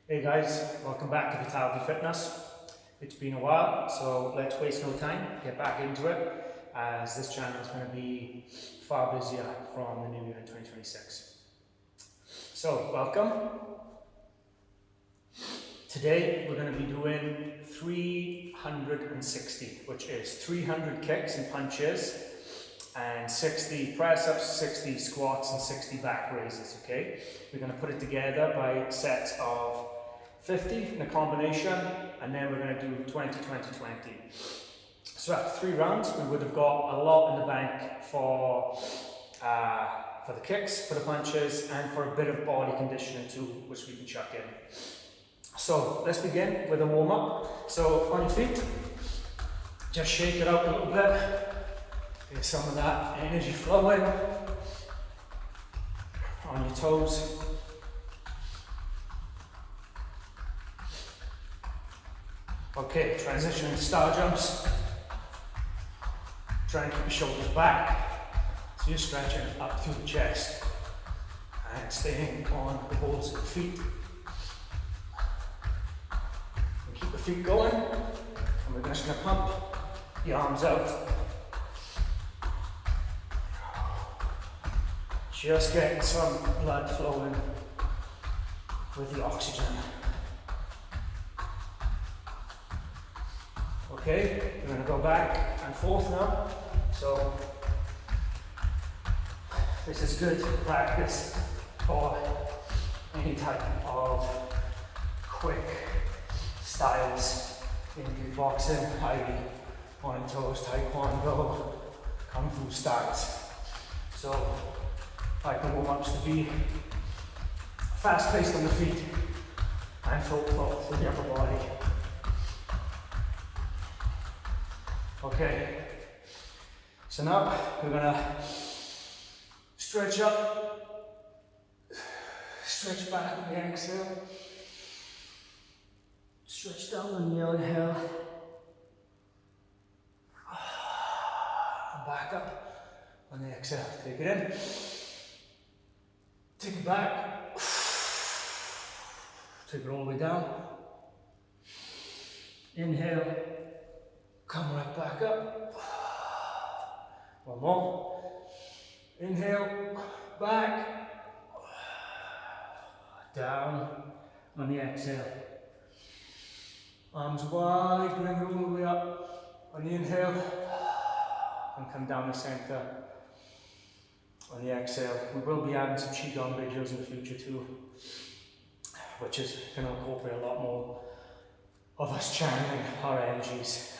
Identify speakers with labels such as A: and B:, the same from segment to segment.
A: Hey guys, welcome back to Fatality Fitness. It's been a while, so let's waste no time, get back into it, as this channel is going to be far busier from the new year in 2026. So, welcome. Today we're going to be doing 360, which is 300 kicks and punches, and 60 press-ups, 60 squats, and 60 back raises, okay? We're going to put it together by sets of 50 in a combination, and then we're going to do 20, 20, 20. So after 3 rounds, we would have got a lot in the bank for the kicks, for the punches, and for a bit of body conditioning too, which we can chuck in. So let's begin with a warm-up. So on your feet, just shake it out a little bit. Get some of that energy flowing. On your toes. Okay, transition into star jumps. Try and keep your shoulders back. So you're stretching up through the chest and staying on the balls of the feet. And keep the feet going, and we're just going to pump the arms out. Just getting some blood flowing with the oxygen. Okay, we're going to go back and forth now. So this is good practice for any type of quick styles in kickboxing, i.e. on toes, taekwondo, kung fu styles. So I like the warm-ups to be fast-paced on the feet and full with the upper body. Okay, so now we're gonna stretch up, stretch back on the exhale, stretch down on the inhale, and back up on the exhale. Take it in, take it back, take it all the way down, inhale, come right back up. One more. Inhale, back, down on the exhale. Arms wide, bring it all the way up on the inhale, and come down the center on the exhale. We will be adding some Qigong videos in the future too, which is going to incorporate a lot more of us channeling our energies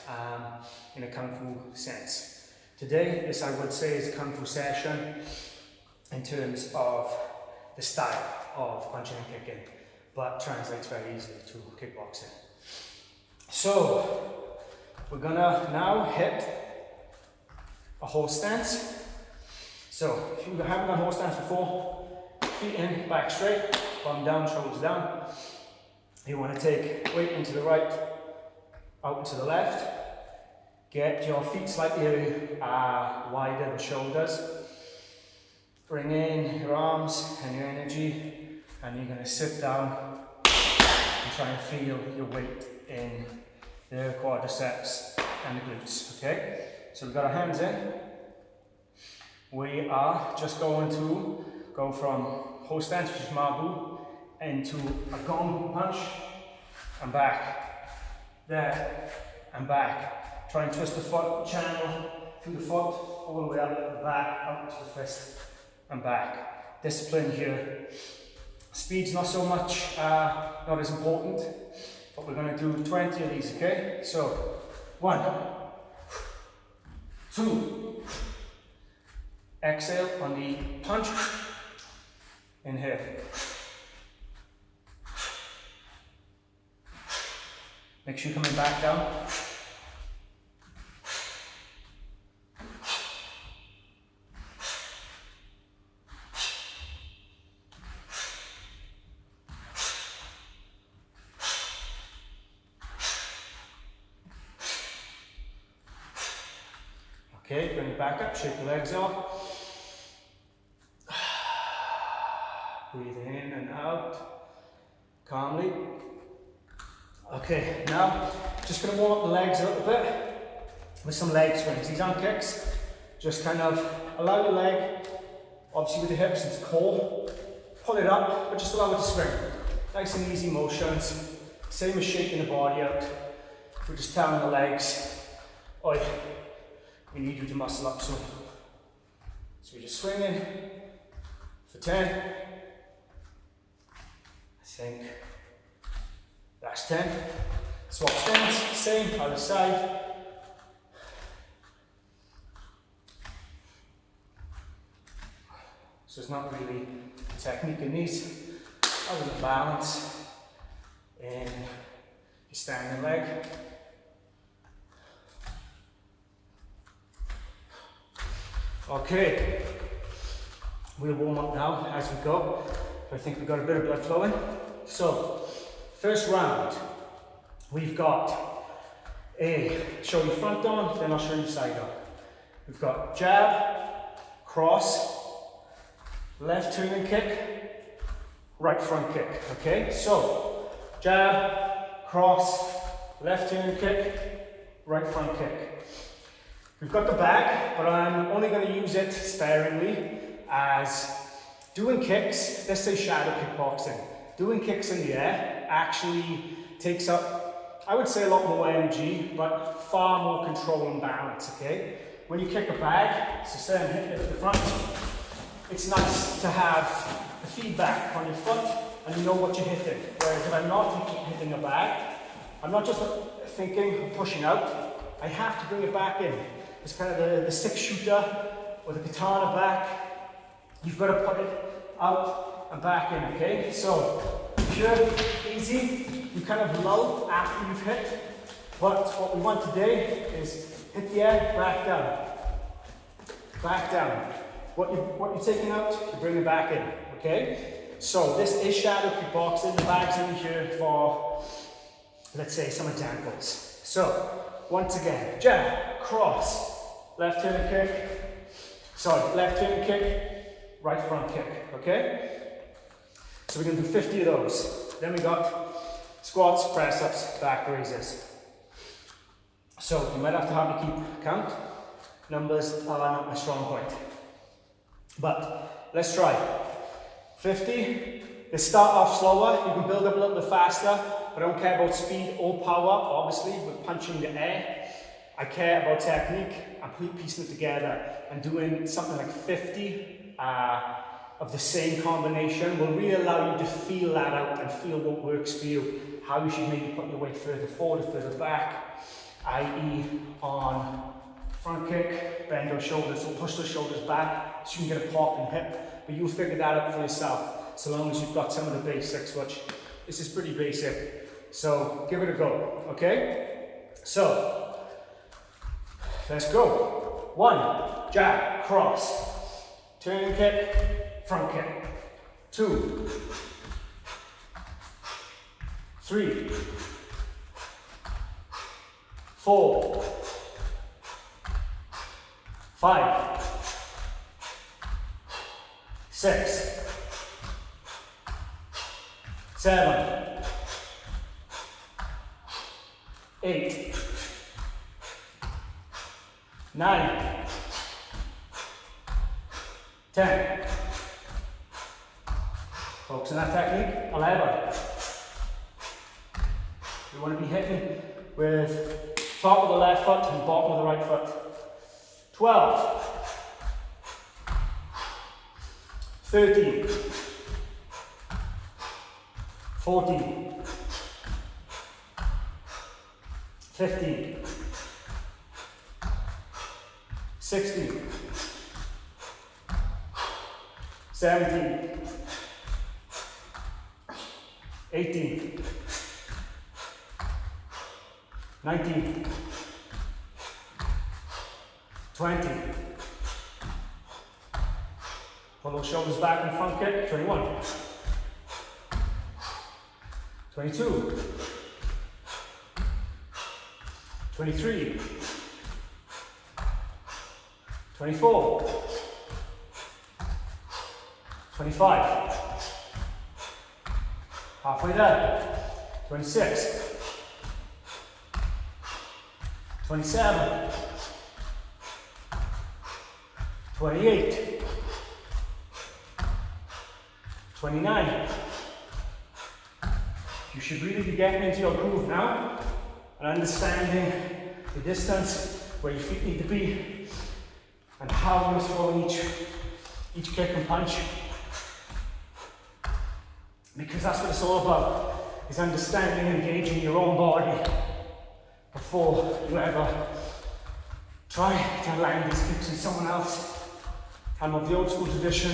A: in a Kung Fu sense. Today, this I would say is a Kung Fu session in terms of the style of punching and kicking, but translates very easily to kickboxing. So, we're gonna now hit a horse stance. So, if you haven't done horse stance before, feet in, back straight, bum down, shoulders down. You want to take weight into the right, out to the left. Get your feet slightly wider than shoulders. Bring in your arms and your energy, and you're going to sit down and try and feel your weight in the quadriceps and the glutes. Okay? So we've got our hands in. We are just going to go from horse stance, which is Mabu, into a gong punch, and back, there, and back. Try and twist the foot, channel through the foot, all the way up the back, out to the fist, and back. Discipline here. Speed's not so much, not as important, but we're going to do 20 of these, okay? So, 1, 2, exhale on the punch, inhale. Make sure you're coming back down. Okay, bring it back up, shake the legs off. Breathe in and out. calmly. Okay, now just going to warm up the legs a little bit with some leg swings. These aren't kicks, just kind of allow your leg, obviously with the hips and core, pull it up, but just allow it to swing. Nice and easy motions, same as shaking the body out. We're just telling the legs, oi, we need you to muscle up soon. So we're just swinging for 10. I think that's 10. Swap stance, same, other side. So it's not really a technique in these, other than balance in your standing leg. Okay, we'll warm up now as we go. I think we've got a bit of blood flowing. So, first round, we've got show you front on, then I'll show you side on. We've got jab, cross, left turn and kick, right front kick. Okay, so jab, cross, left turn and kick, right front kick. We've got the bag, but I'm only going to use it sparingly as doing kicks. Let's say shadow kickboxing. Doing kicks in the air actually takes up, I would say, a lot more energy, but far more control and balance, okay? When you kick a bag, so say I'm hitting it at the front, it's nice to have the feedback on your foot and you know what you're hitting. Whereas if I'm not hitting a bag, I'm not just thinking of pushing out, I have to bring it back in. It's kind of the six shooter or the katana back. You've got to put it out and back in, okay? So if you're easy, you kind of lull after you've hit. But what we want today is hit the air, back down. Back down. What you're taking out, you bring it back in, okay? So this is shadow kickboxing. The bag's in here for, let's say, some examples. So once again, jab, cross, left turn kick, left turn kick, right front kick, okay? So we're going to do 50 of those. Then we got squats, press-ups, back raises. So you might have to help me keep count. Numbers are not my strong point. But let's try. 50. Let's start off slower. You can build up a little bit faster, but I don't care about speed or power, obviously, with punching the air. I care about technique and piecing it together, and doing something like 50 of the same combination will really allow you to feel that out and feel what works for you, how you should maybe put your weight further forward or further back, i.e. on front kick, bend those shoulders or push those shoulders back so you can get a pop in hip, but you'll figure that out for yourself so long as you've got some of the basics, which this is pretty basic, so give it a go, okay? So let's go. 1, jab, cross, turn kick, front kick. 2, 3, 4, 5, 6, 7, 8, 9, 10. Focus on that technique. 11. You want to be hitting with top of the left foot and bottom of the right foot. 12. 13. 14. 15. 16. 17. 18. 19. 20. Pull those shoulders back in front kick. 21. 22. 23. 24. 25. Halfway there. 26. 27. 28. 29. You should really be getting into your groove now and understanding the distance where your feet need to be and how you're throwing each kick and punch. Because that's what it's all about, is understanding and engaging your own body before you ever try to land these kicks in someone else. I'm of the old school tradition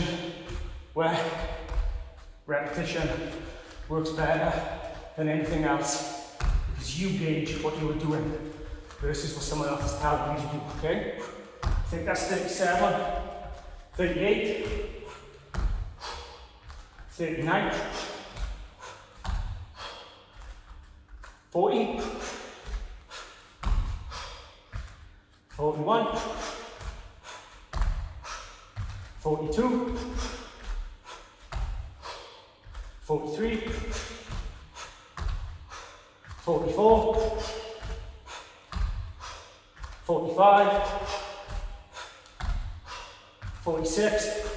A: where repetition works better than anything else because you gauge what you were doing versus what someone else is telling you to do, okay? I think that's 37, 38, 39, 40, 41, 42, 43, 44, 45, 46,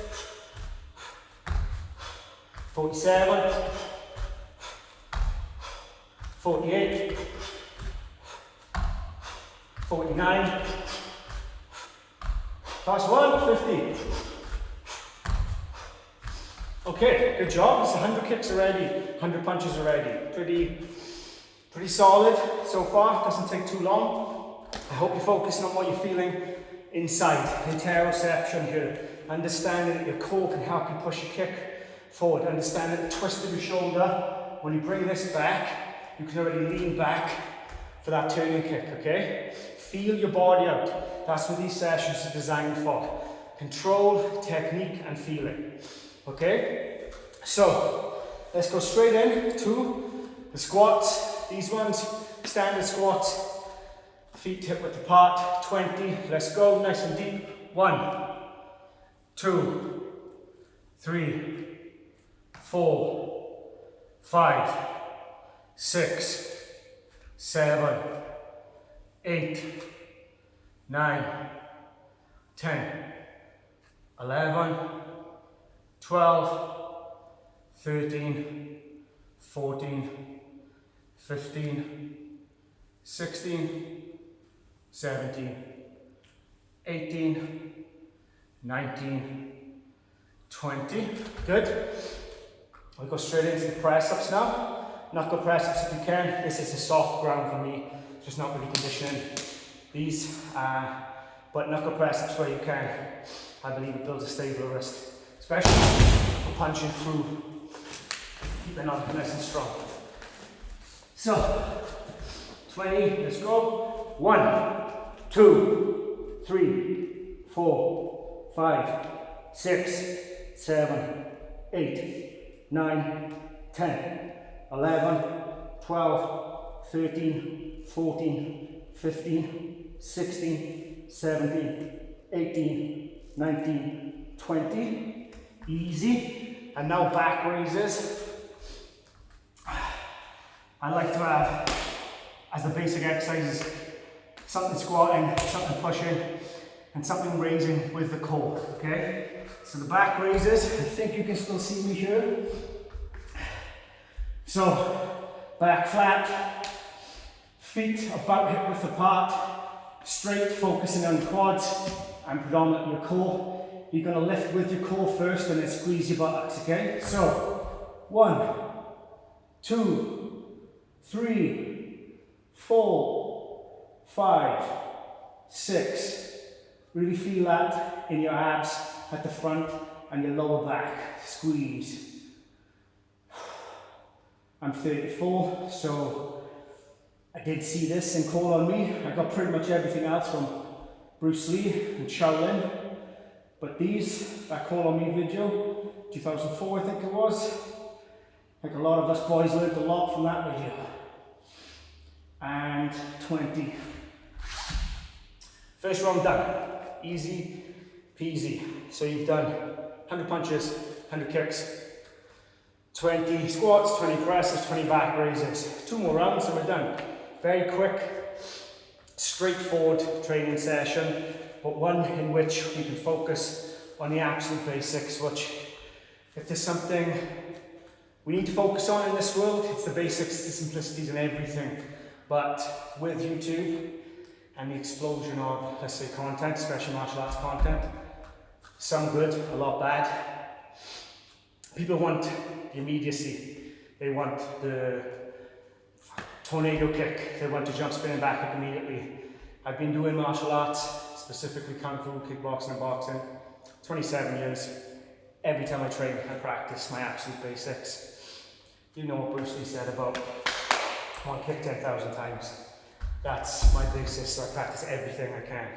A: 47, 48, 49, last one, 50. Okay, good job. It's 100 kicks already, 100 punches already. Pretty solid so far. Doesn't take too long. I hope you're focusing on what you're feeling inside, the interoception here. Understanding that your core can help you push your kick forward. Understanding the twist of your shoulder. When you bring this back, you can already lean back for that turning kick, okay? Feel your body out. That's what these sessions are designed for. Control, technique, and feeling. Okay? So, let's go straight in to the squats. These ones, standard squats. Feet hip width apart, 20. Let's go, nice and deep. 1, 2, 3, 4, 5, 6, 7, 8, 9, 10, 11, 12, 13, 14, 15, 16, 17, 18, 19, 20. Good. We'll go straight into the press-ups now. Knuckle press-ups if you can. This is a soft ground for me, just not really conditioning these. But knuckle press-ups where you can. I believe it builds a stable wrist, especially for punching through, keeping on nice and strong. So, 20, let's go. 1, 2, 3, 4, 5, 6, 7, 8, 9, 10, 11, 12, 13, 14, 15, 16, 17, 18, 19, 20. Easy. And now back raises. I like to have, as the basic exercises, something squatting, something pushing, and something raising with the core, okay? So the back raises, I think you can still see me here. So, back flat, feet about hip width apart, straight, focusing on your quads, and predominantly your core. You're gonna lift with your core first and then squeeze your buttocks, okay? So, 1, 2, 3, 4, 5, 6. Really feel that in your abs at the front and your lower back. Squeeze. I'm 34, so I did see this and Call on Me. I got pretty much everything else from Bruce Lee and Shaolin. But that Call on Me video, 2004 I think it was. I think a lot of us boys learned a lot from that video. And 20. First round done. Easy peasy. So you've done 100 punches, 100 kicks, 20 squats, 20 presses, 20 back raises. 2 more rounds and we're done. Very quick, straightforward training session, but one in which we can focus on the absolute basics, which if there's something we need to focus on in this world, it's the basics, the simplicities and everything. But with YouTube and the explosion of, let's say, content, especially martial arts content, some good, a lot bad. People want the immediacy. They want the tornado kick. They want to jump, spin and back kick immediately. I've been doing martial arts, specifically Kung Fu, kickboxing and boxing, 27 years. Every time I train, I practice my absolute basics. You know what Bruce Lee said about one kick 10,000 times. That's my basis, so I practice everything I can,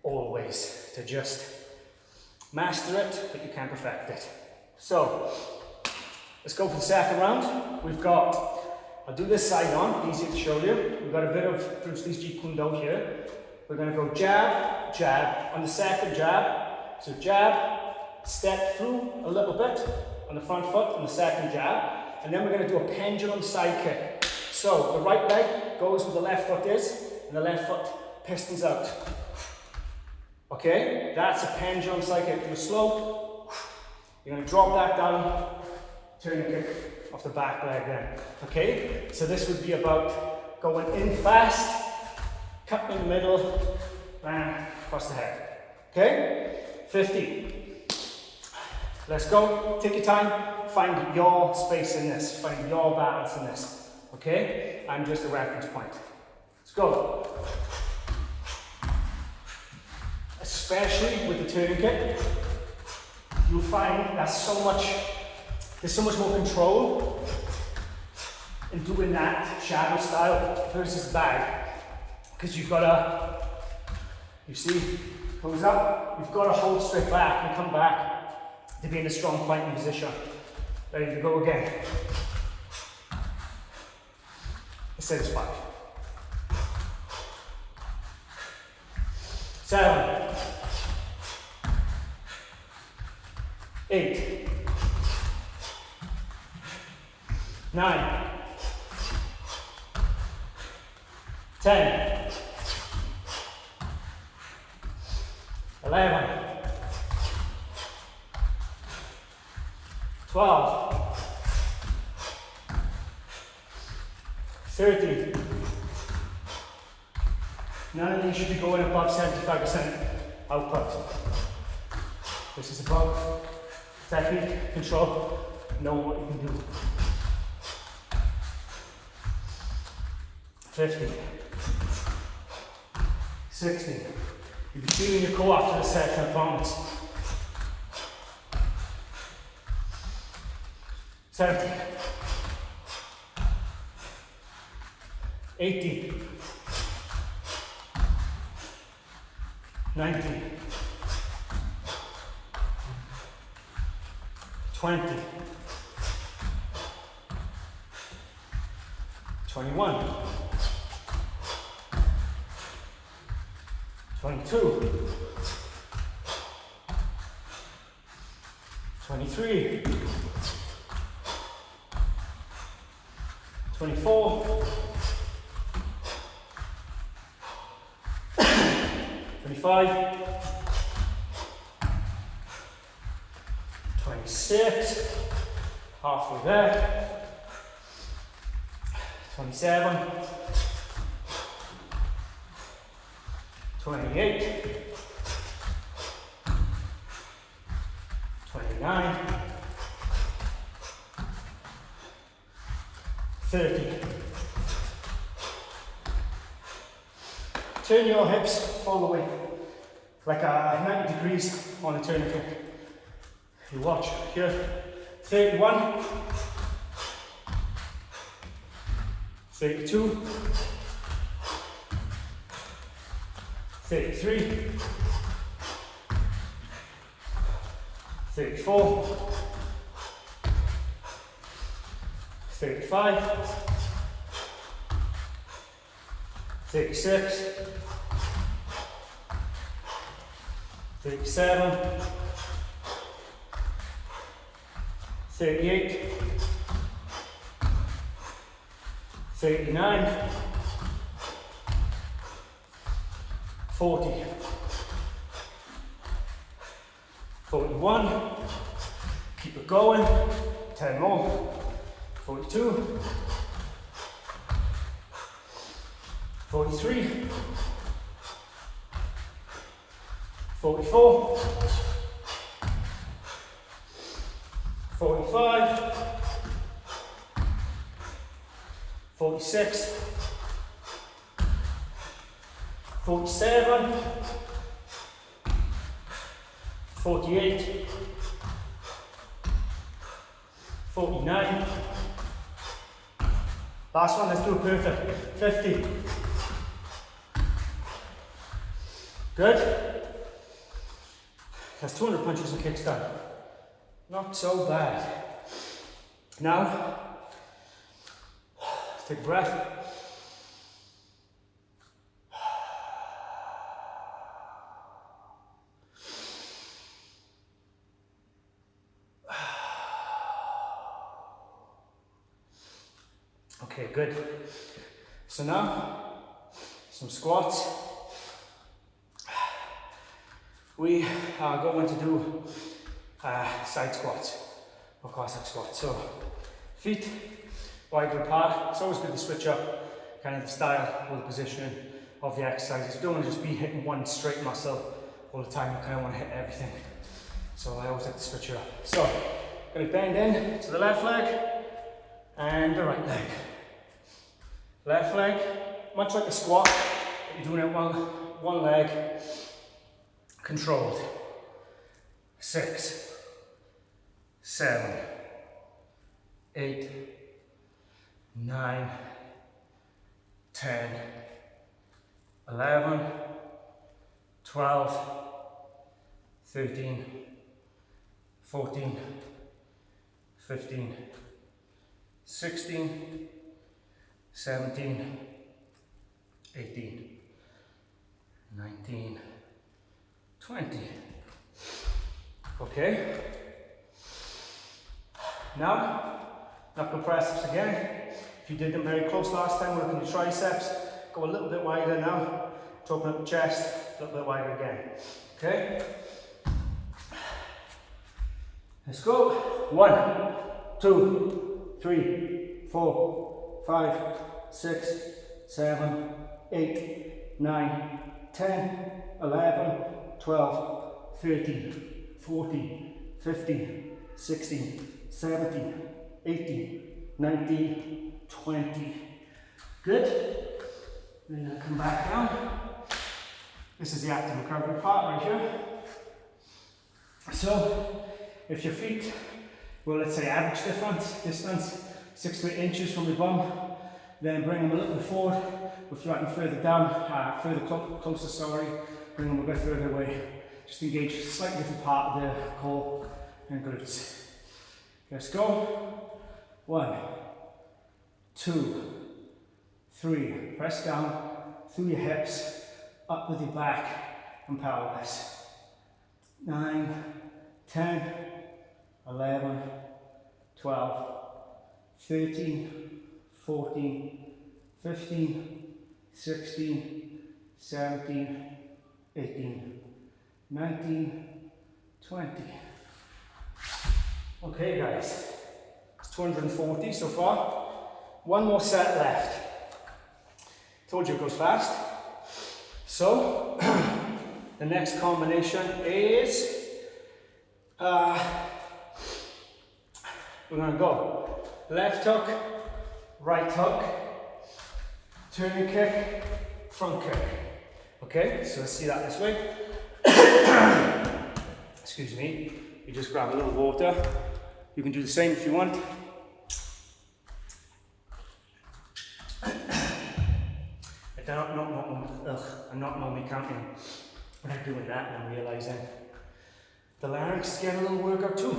A: always, to just master it, but you can't perfect it. So, let's go for the second round. We've got, I'll do this side on, easy to show you. We've got a bit of Bruce Lee's Jeet Kune Do here. We're going to go jab, jab, on the second jab. So jab, step through a little bit on the front foot on the second jab. And then we're going to do a pendulum side kick. So the right leg goes where the left foot is, and the left foot pistons out. Okay, that's a pendulum side kick. Do a slow. You're going to drop that down, turn and kick off the back leg then. Okay, so this would be about going in fast, cut in the middle, bang, across the head. Okay, 50. Let's go, take your time, find your space in this, find your balance in this. Okay, I'm just a reference point. Let's go. Especially with the turning kick, you'll find there's so much more control in doing that shadow style versus bag. Because you've got to, you see, goes up, you've got to hold straight back and come back to be in a strong fighting position. Ready to go again. Let's say it's 5. 7. 8. 9. 10. 11. 12. 13. None of these should be going above 75% output. This is about technique, control, knowing what you can do. 50. 60. You'll be feeling your core after this section, I promise. 70. 80. 90. 20. 21. 22. 23. 24. 25. 26. Halfway there. 27. 28. 29. 30. Turn your hips all the way, like 90 degrees on a turning kick. You watch here. 31. 32. 33. 34. 35. 36. 37. 38, 39, 40, 41, keep it going, 10 more, 42, 43, 44, 45, 46, 47, 48, 49, last one, let's do it perfect, 50, good, that's 200 punches and kicks done, not so bad. Now, take a breath. Okay, good. So now, some squats. We are going to do side squats, or Cossack squats. So, feet wider apart. It's always good to switch up kind of the style or the positioning of the exercises. You don't want to just be hitting one straight muscle all the time. You kind of want to hit everything. So I always like to switch it up. So, going to bend in to the left leg and the right leg. Left leg, much like a squat, but you're doing it one leg, controlled. 6, 7, 8, 9, 10, 11, 12, 13, 14, 15, 16, 17, 18, 19, 20. Okay. Now, knuckle press-ups again. If you did them very close last time, working your triceps, go a little bit wider now to open up the chest, a little bit wider again. Okay. Let's go. 1, 2, 3, 4, 5, 6, 7, 8, 9, 10, 11, 12, 13, 14, 15, 16, 17, 18, 19, 20. Good. Then come back down. This is the active recovery part right here. So, if your feet, well, let's say average distance, 6 to 8 inches from the bum, then bring them a little bit forward. If you're getting further down, closer, bring them a bit further away. Just engage a slightly different part of the core and glutes. Let's go. 1, 2, 3. Press down through your hips, up with your back and pelvis. 9, 10, 11, 12, 13, 14, 15, 16, 17, 18, 19, 20. Okay guys, it's 240 so far. One more set left. Told you it goes fast. So, the next combination is, we're going to go left hook, right hook, turning kick, front kick. Okay, so let's see that this way. Excuse me, you just grab a little water. You can do the same if you want. I'm not normally counting when I'm doing that and I'm realizing the larynx is getting a little workout too.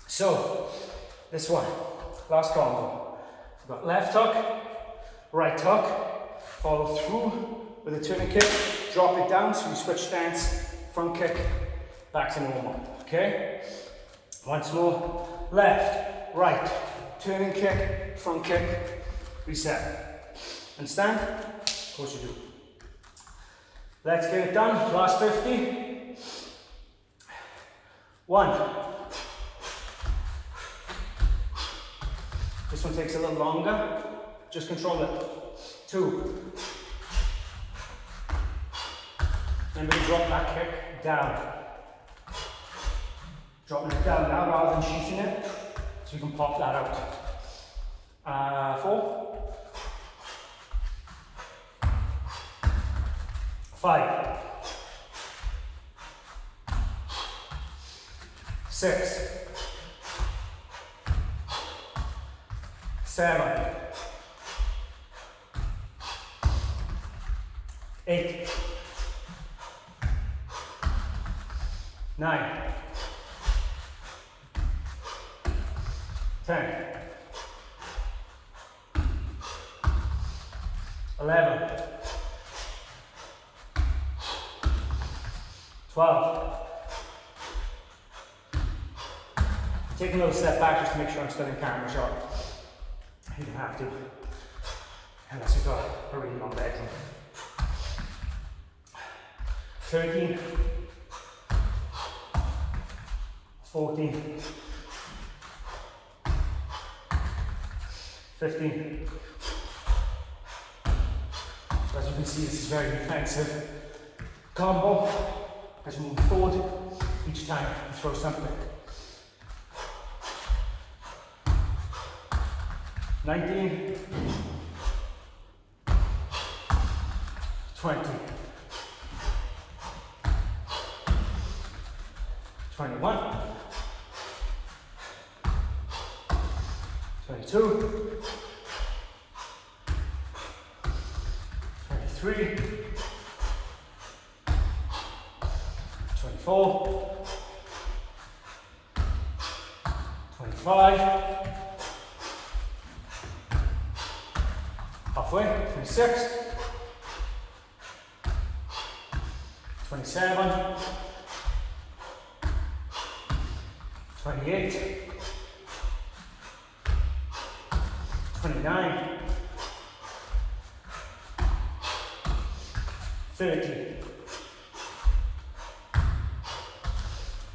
A: So, this one, last combo. We've got left hook, right hook, follow through with a turning kick, drop it down, so you switch stance, front kick, back to normal, okay? Once more, left, right, turning kick, front kick, reset. And stand? Of course you do. Let's get it done. Last 50. 1. This one takes a little longer. Just control it. 2. Remember to drop that kick down. Dropping it down now rather than sheathing it, so you can pop that out. 4. 5. 6. 7. 8. 9. 10. 11. 12. Take a little step back just to make sure I'm still in camera shot. You don't have to, unless you've got a really long bedroom. 13. 14. 15. As you can see, this is very defensive combo. As you move forward, each time you throw something. 19. 20. 21. 22. 23. 24. 25. Halfway. 26. 27. 28. 29. 30.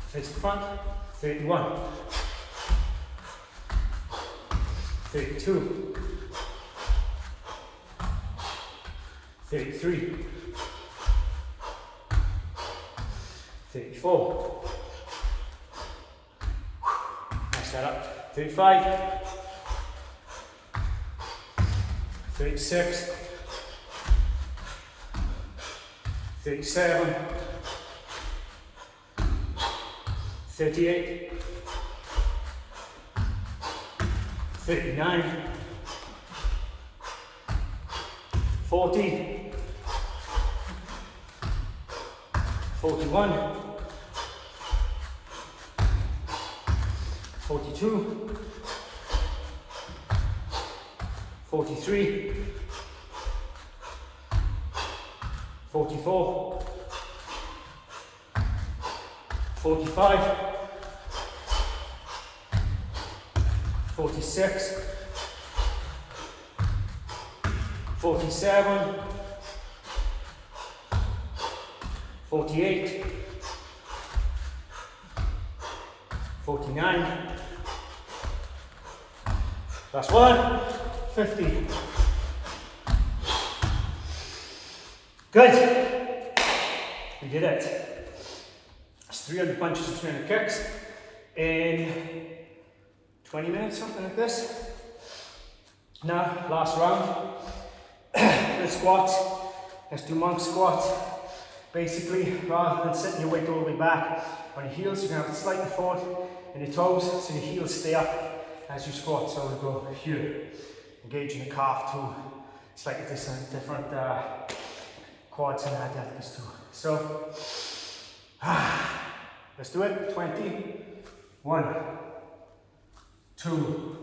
A: Face the front. 31. 32. 33. 34. Nice that up. 35. 36. 37. 38. 39. 40. 41. 42. 43. 44. 45. 46. 47. 48. 49. Last one. 50. Good. We did it. It's 300 punches and 300 kicks in 20 minutes, something like this. Now, last round. The squats. Let's do monk squats. Basically, rather than sitting your weight all the way back on your heels, you're going to have it slightly forward in your toes, so your heels stay up as you squat. So we go here, engaging the calf to slightly different quads and adductors too. So, let's do it. 20. 1, 2,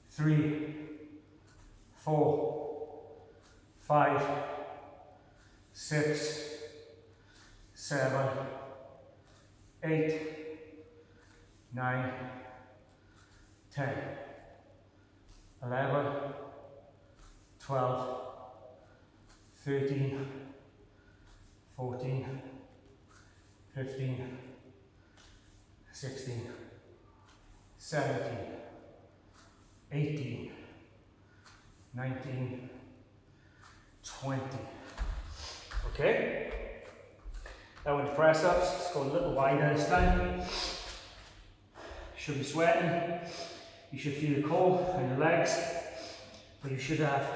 A: 3, 4, 5, 6, 7, 8, 9, 10, 11, 12, 13, 14, 15, 16, 17, 18, 19, 20. Okay? Now with the press ups, let's go a little wider this time. You should be sweating. You should feel the core and your legs, but you should have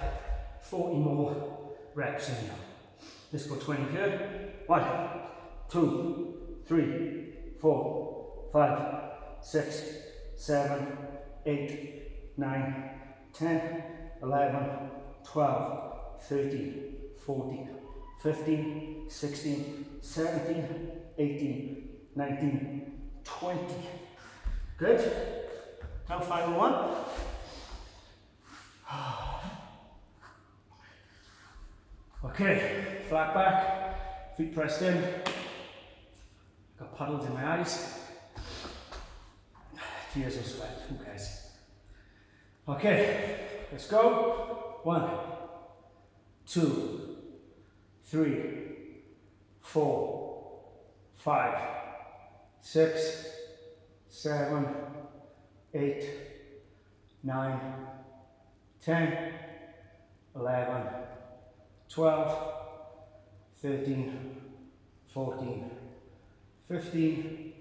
A: 40 more reps in you. Let's go 20 here. 1, 2, 3, 4, 5, 6, 7, 8, 9, 10, 11, 12, 13, 14, 15, 16, 17, 18, 19, 20. Good. Now final one. Okay, flat back, feet pressed in. Got puddles in my eyes. Tears of sweat, who cares? Okay, let's go. 1, 2, 3, 4, 5, 6, 7, 8, 9, 10, 11, 12, 13, 14, 15,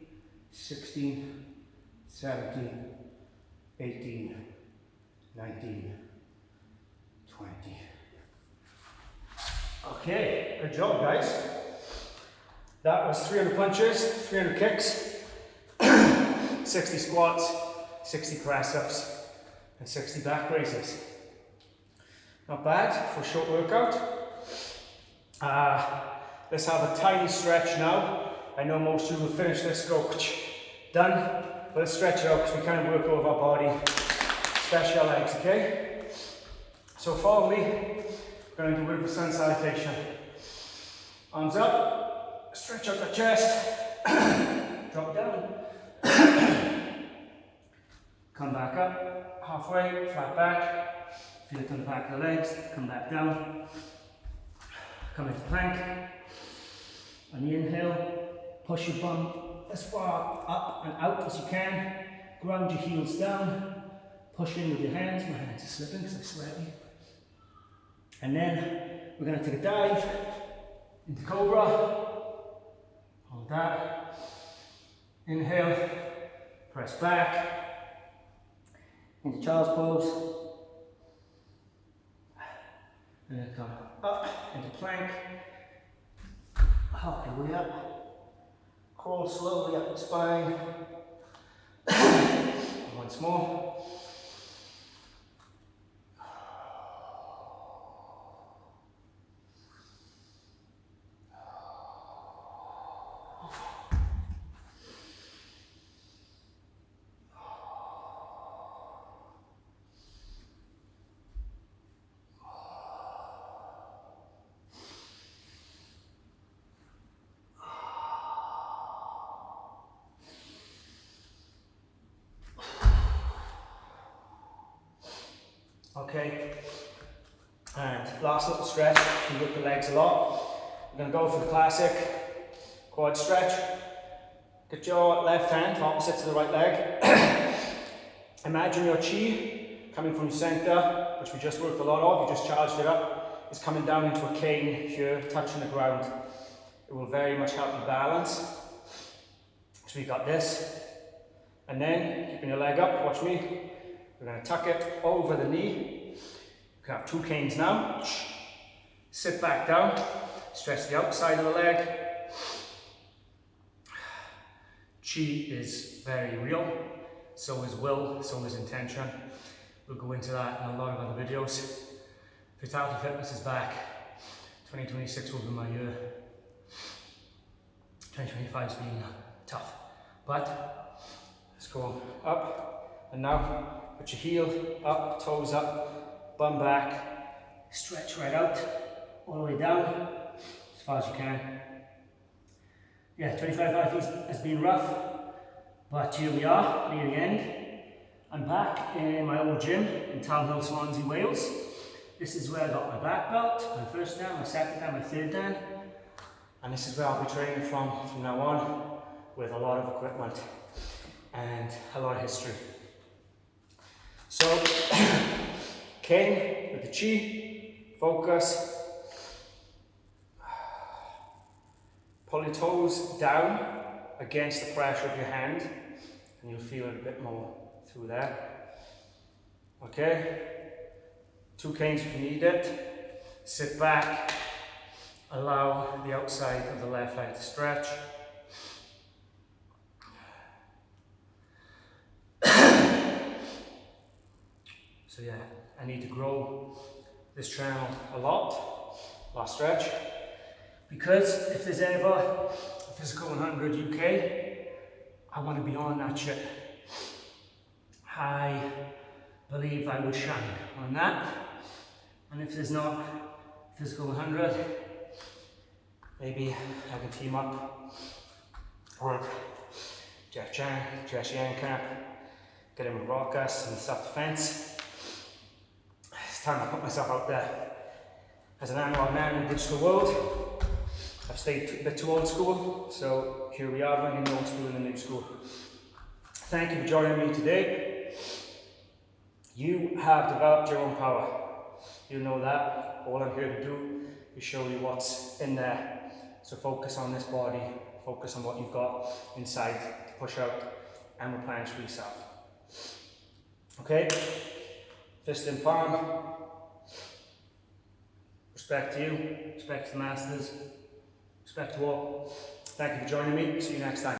A: 16, 17, 18, 19, 20. Okay, good job guys. That was 300 punches, 300 kicks, 60 squats, 60 press-ups, and 60 back raises. Not bad for a short workout. Let's have a tiny stretch now. I know most of you will finish this, go done, but let's stretch it out because we kind of work all of our body, especially our legs, okay? So follow me, we're going to do a bit of a sun salutation. Arms up, stretch out the chest, drop down, come back up, halfway, flat back, feel it on the back of the legs, come back down, come into plank. On the inhale, push your bum as far up and out as you can, ground your heels down, push in with your hands. My hands are slipping because I'm sweaty. And then we're going to take a dive into Cobra. Hold that. Inhale, press back into Child's Pose. And then come up into plank. Hop your way up. Crawl slowly up the spine. And once more. Okay, and last little stretch, you work the legs a lot. We're going to go for the classic quad stretch. Get your left hand opposite to the right leg. Imagine your chi coming from the center, which we just worked a lot of, you just charged it up, is coming down into a cane here, touching the ground. It will very much help you balance. So we got this, and then keeping your leg up, watch me. We're going to tuck it over the knee. You can have 2 canes now. Sit back down. Stretch the outside of the leg. Chi is very real. So is will. So is intention. We'll go into that in a lot of other videos. Fatality Fitness is back. 2026 will be my year. 2025 has been tough. But let's go up. And now put your heel up, toes up, bum back, stretch right out, all the way down, as far as you can. Yeah, 25 has been rough, but here we are, near the end. I'm back in my old gym in Town Hill, Swansea, Wales. This is where I got my black belt, my first dan, my second dan, my third dan. And this is where I'll be training from now on, with a lot of equipment and a lot of history. So, king with the chi, focus. Pull your toes down against the pressure of your hand, and you'll feel it a bit more through there. Okay? 2 canes if you need it. Sit back. Allow the outside of the left leg to stretch. So yeah, I need to grow this channel a lot, last stretch, because if there's ever a Physical 100 UK, I want to be on that shit. I believe I would shine on that, and if there's not Physical 100, maybe I can team up with Jeff Chan, Jesse Camp, get him with Rockus and self-defense. It's time I put myself out there. As an analog man in the digital world, I've stayed a bit too old school, so here we are, running the old school and the new school. Thank you for joining me today. You have developed your own power. You know that. All I'm here to do is show you what's in there. So focus on this body, focus on what you've got inside to push out and replenish for yourself. Okay? Fist in palm. Respect to you, respect to the masters, respect to all. Thank you for joining me. See you next time.